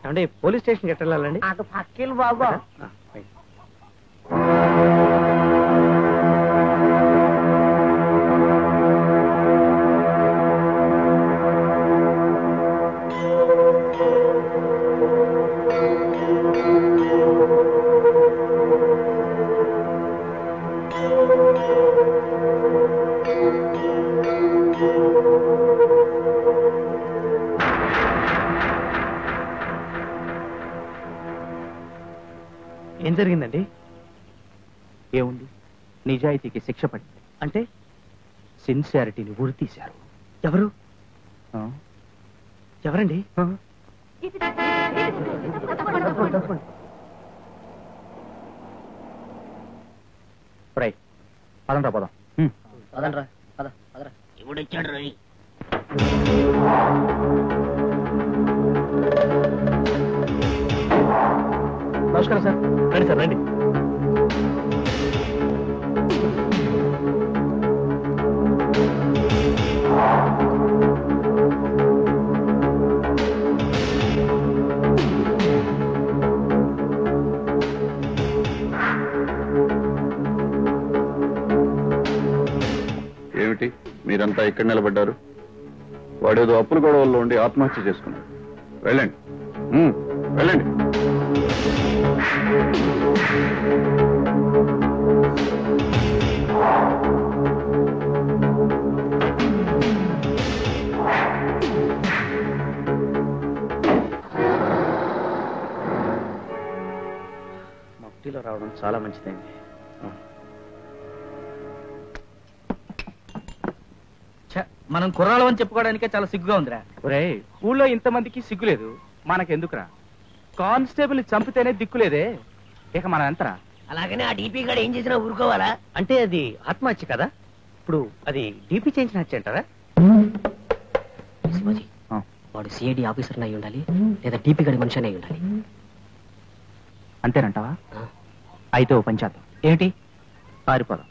అంటే పోలీస్ స్టేషన్కి ఎట్లా వెళ్ళాలండి? అటు పక్కిలు బాబు. ఏం జరిగిందండి? ఏముంది, నిజాయితీకి శిక్ష పడింది. అంటే సిన్సియారిటీని ఉరి తీశారు. ఎవరు? ఎవరండి? పదండ్రా పోదాం. పదండ్రా పద పదరా. ఇవిడొచ్చాడు రవి. నమస్కారం సార్. రండి సార్ రండి. ఏమిటి మీరంతా ఇక్కడ నిలబడ్డారు? వాడేదో అప్పుల గొడవల్లో ఉండి ఆత్మహత్య చేసుకున్నాడు. వెళ్ళండి వెళ్ళండి. మట్టిలో రావడం చాలా మంచిదండి. మనం కుర్రాళ్ళం అని చెప్పుకోవడానికే చాలా సిగ్గుగా ఉందిరా. ఒరే, ఊళ్ళో ఇంతమందికి సిగ్గులేదు, మనకెందుకురా? కానిస్టేబుల్ చంపితేనే దిక్కులేదే, ఇక మనం ఎంతరా? అలాగనే ఆ డీపీ గారు ఏం చేసినా ఊరుకోవాలా? అంటే అది ఆత్మహత్య కదా? ఇప్పుడు అది డీపీ చేయించిన హత్య అంటారా? శివాజీ, వాడు సిఐడి ఆఫీసర్ అయి ఉండాలి, లేదా డీపీ గడి మనిషి అయి ఉండాలి. అంతేనంటావా? అయితే ఓ పంచాయత్ ఏంటి, పారిపోదాం.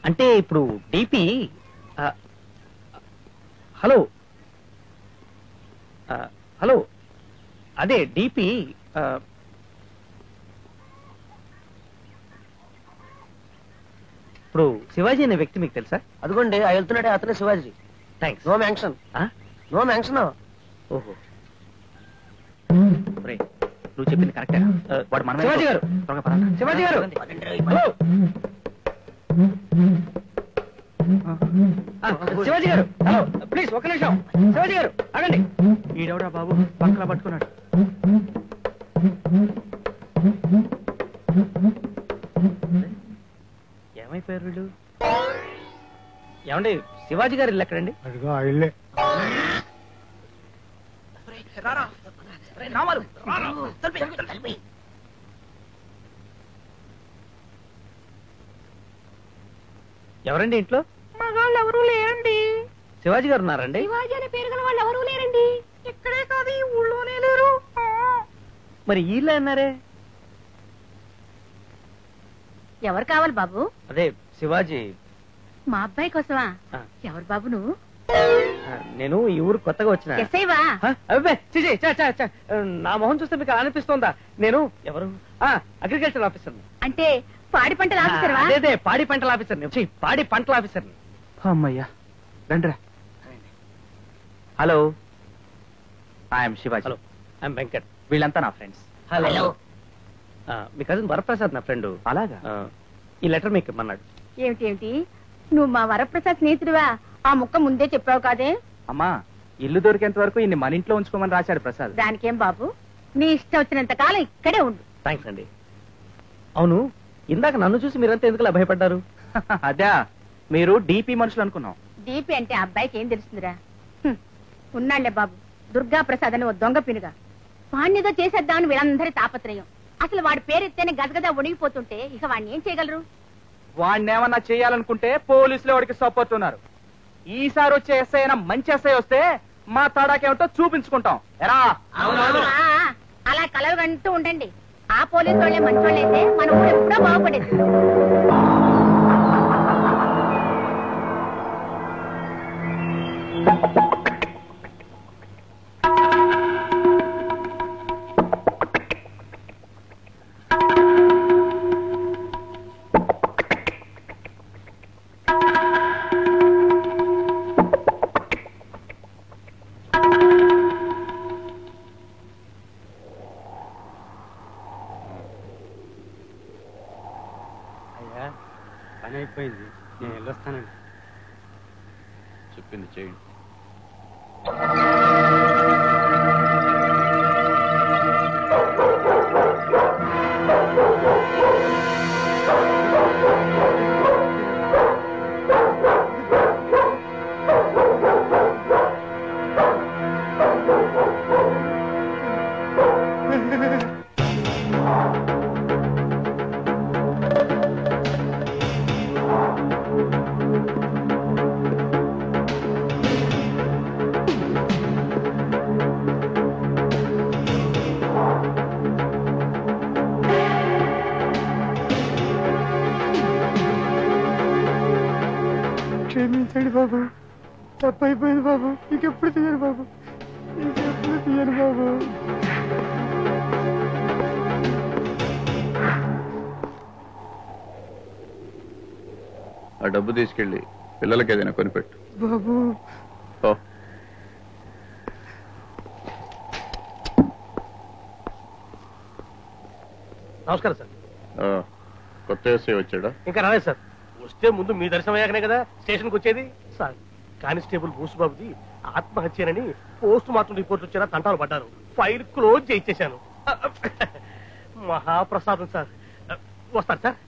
అంటే ఇప్పుడు డీపీ హలో హలో అదే డీపీ ఇప్పుడు శివాజీ అనే వ్యక్తి మీకు తెలుసా? అదిగోండి ఆ వెళ్తున్నాడే అతనే Shivaji. Thanks. No mention. No mention. ఓహో, నువ్వు చెప్పింది కరెక్టే. వాడు మన శివాజీ గారు, శివాజీ గారు, శివాజీ గారు, హలో ప్లీజ్ ఒక్క నిమిషం. శివాజీ గారు ఆగండి. ఈడెవడా బాబు పక్కలా పట్టుకున్నాడు? ఏమైపోయారు వీళ్ళు? ఏమండి, శివాజీ గారు ఇల్లు ఎక్కడండి? ఎవరండి ఇంట్లో? మగాళ్ళు ఎవరూ లేరండి. శివాజీ గారు ఉన్నారండి? శివాజీ అనే పేరు గల వాళ్ళు ఎవరూ లేరండి. ఇక్కడే కాదు, ఈ ఊళ్ళోనే లేరు. మరి వీళ్ళే అన్నారే? ఎవరు కావాలి బాబు? అదే శివాజీ. మా అబ్బాయి కోసమా? ఎవరు బాబు నువ్వు? నేను ఈ ఊరు కొత్తగా వచ్చిన. ఎస్ఐవా? అబ్బే చిచి, నా మొహం చూస్తే మీకు అనిపిస్తోందా? నేను ఎవరు? Agriculture officer. అంటే పాడి పంటల ఆఫీసర్వా? అదే పాడి పంటల ఆఫీసర్. పాడి పంటల ఆఫీసర్. అమ్మయ్యా, రండిరా. Hello, I'm Shivaji. Hello, I'm Venkat. వీళ్ళంతా నా ఫ్రెండ్స్. హలో. మీ కజిన్ వరప్రసాద్ నా ఫ్రెండ్. అలాగా? ఈ లెటర్ మీకు ఇమ్మన్నాడు. ఏమిటి, నువ్వు మా వరప్రసాద్ స్నేహితుడివా? ఆ ముక్క ముందే చెప్పావు కాదే. అమ్మా, ఇల్లు దొరికేంత వరకు ఇన్ని మన ఇంట్లో ఉంచుకోమని రాశాడు ప్రసాద్. దానికేం బాబు, నీ ఇష్టం వచ్చినంత కాలం ఇక్కడే ఉండు. థ్యాంక్స్ అండి. అవును, ఇందాక నన్ను చూసి మీరంతా ఎందుకు భయపడ్డారు? అదే, మీరు డీపీ మనుషులు అనుకున్నాం. డీపీ అంటే అబ్బాయికి ఏం తెలుస్తుందిరా? ఉన్నాళ్లే బాబు, దుర్గా ప్రసాద్ అని ఓ దొంగ పినుగా. వాణ్ణిదో చేసేద్దామని వీళ్ళందరి తాపత్రయం. అసలు వాడి పేరెత్తేనే గదగదా ఉణిగిపోతుంటే ఇక వాడిని ఏం చేయగలరు? వాడిని ఏమన్నా చేయాలనుకుంటే పోలీసులు వాడికి సపోర్ట్ ఉన్నారు. ఈసారి వచ్చే ఎస్ఐ అయినా మంచి ఎస్ఐ వస్తే మా తడాకేమిటో చూపించుకుంటాం. ఎరా? అలా కలవగంటూ ఉండండి. ఆ పోలీసు వాళ్ళే మంచోళ్ళైతే మన ఊరు ఎప్పుడో బాగుపడేది. అయిపోయింది, నేను వెళ్ళొస్తానండి. చెప్పింది చేయండి. క్షమించండి బాబు, తప్పైపోయింది బాబు, ఇంకెప్పుడు తీయను బాబు, ఇంకెప్పుడు తీయను బాబు. ఆ డబ్బు తీసుకెళ్ళి పిల్లలకి ఏదైనా కొనిపెట్టు బాబు. ఓ. నమస్కారం సార్. కొత్త ఎస్ఐ వచ్చాడా? ఇంకా రాలేదు సార్. వస్తే ముందు మీ దర్శనం అయ్యాకనే కదా స్టేషన్కి వచ్చేది సార్. కానిస్టేబుల్ బూసుబాబుది ఆత్మహత్యనని పోస్ట్ మార్టం రిపోర్ట్ వచ్చేలా తంటాలు పడ్డారు. ఫైల్ క్లోజ్ చేయించేశాను. మహాప్రసాదం సార్. వస్తారు సార్.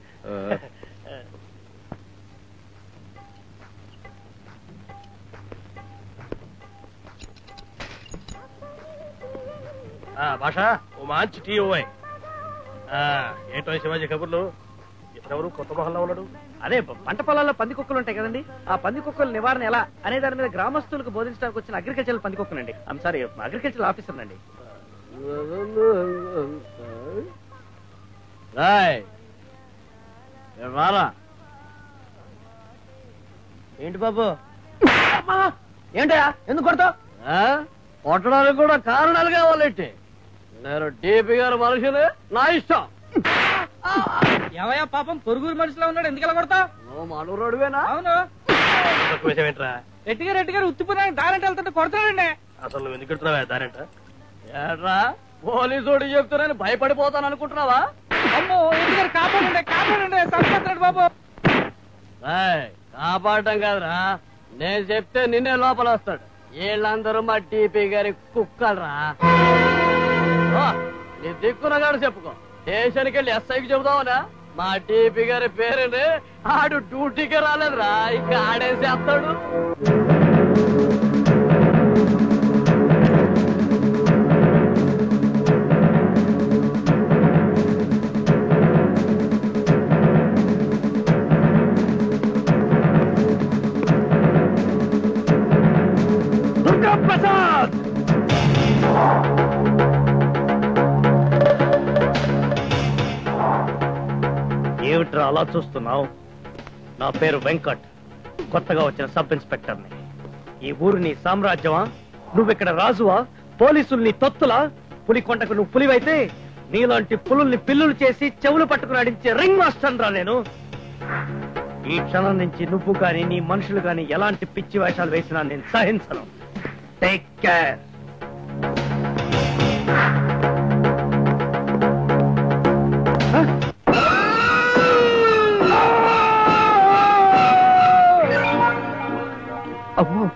భాష ఓ మంచి టీ ఓవై. ఏంటో శివాజీ కబుర్లు. ఇతరెవరు కొత్త మొహల్లా ఉన్నాడు? అదే పంట పొలాల్లో పంది కుక్కలు ఉంటాయి కదండి, ఆ పంది కుక్కల నివారణ ఎలా అనే దాని మీద గ్రామస్తులకు బోధించడానికి వచ్చిన అగ్రికల్చర్ పంది కుక్కనండి. ఐమ్ సారీ, అగ్రికల్చర్ ఆఫీసర్ అండి. ఏంటి బాబు? ఏంటయా, ఎందుకు కొడతావు? కొట్టడానికి కూడా కారణాలు కావాలంటే నేను డీపీ గారు మనుషులే, నా ఇష్టం. ఏవయ్యా పాపం పొరుగురు మనిషిలో ఉన్నాడు, ఎందుకు కొడతావు? నువ్వు మనూరోడువేనా? అవును. రెడ్డి గారు ఉత్తిపోయిన దారంట వెళ్తుంటే కొడతాడండి. అసలు నువ్వు ఎందుకు పెడుతున్నావా దారంట? ఏడ్రా, పోలీసోడు చెప్తున్నాను భయపడిపోతాను అనుకుంటున్నావా? అమ్మో రెడ్డి గారు కాపాడండి సంపాడు బాబు. కాపాడటం కాదురా, నేను చెప్తే నిన్నే లోపల వస్తాడు. వీళ్ళందరూ మా డీపీ గారి కుక్కలరా. నీ దిక్కునగాడు చెప్పుకో, స్టేషన్కి వెళ్ళి ఎస్ఐకి చెబుదావునా? మా డీపీ గారి పేరుని ఆడు డ్యూటీకి రాలేదురా, ఇంకా ఆడేసేస్తాడు. దుర్గా ప్రసాద్! ఏమిట్రా అలా చూస్తున్నావు? నా పేరు వెంకట్, కొత్తగా వచ్చిన సబ్ ఇన్స్పెక్టర్ని. ఈ ఊరు నీ సామ్రాజ్యమా? నువ్విక్కడ రాజువా? పోలీసుల్ని తొత్తులా? పులికొండకు నువ్వు పులివైతే నీలాంటి పులుల్ని పిల్లులు చేసి చెవులు పట్టుకుని ఆడించే రింగ్ మాస్టర్ రా నేను. ఈ క్షణం నుంచి నువ్వు గాని నీ మనుషులు గాని ఎలాంటి పిచ్చి వేషాలు వేసినా నేను సహించను. Take care. అమ్మో,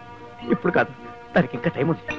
ఇప్పుడు కాదు, దానికి ఇంకా టైం ఉంది.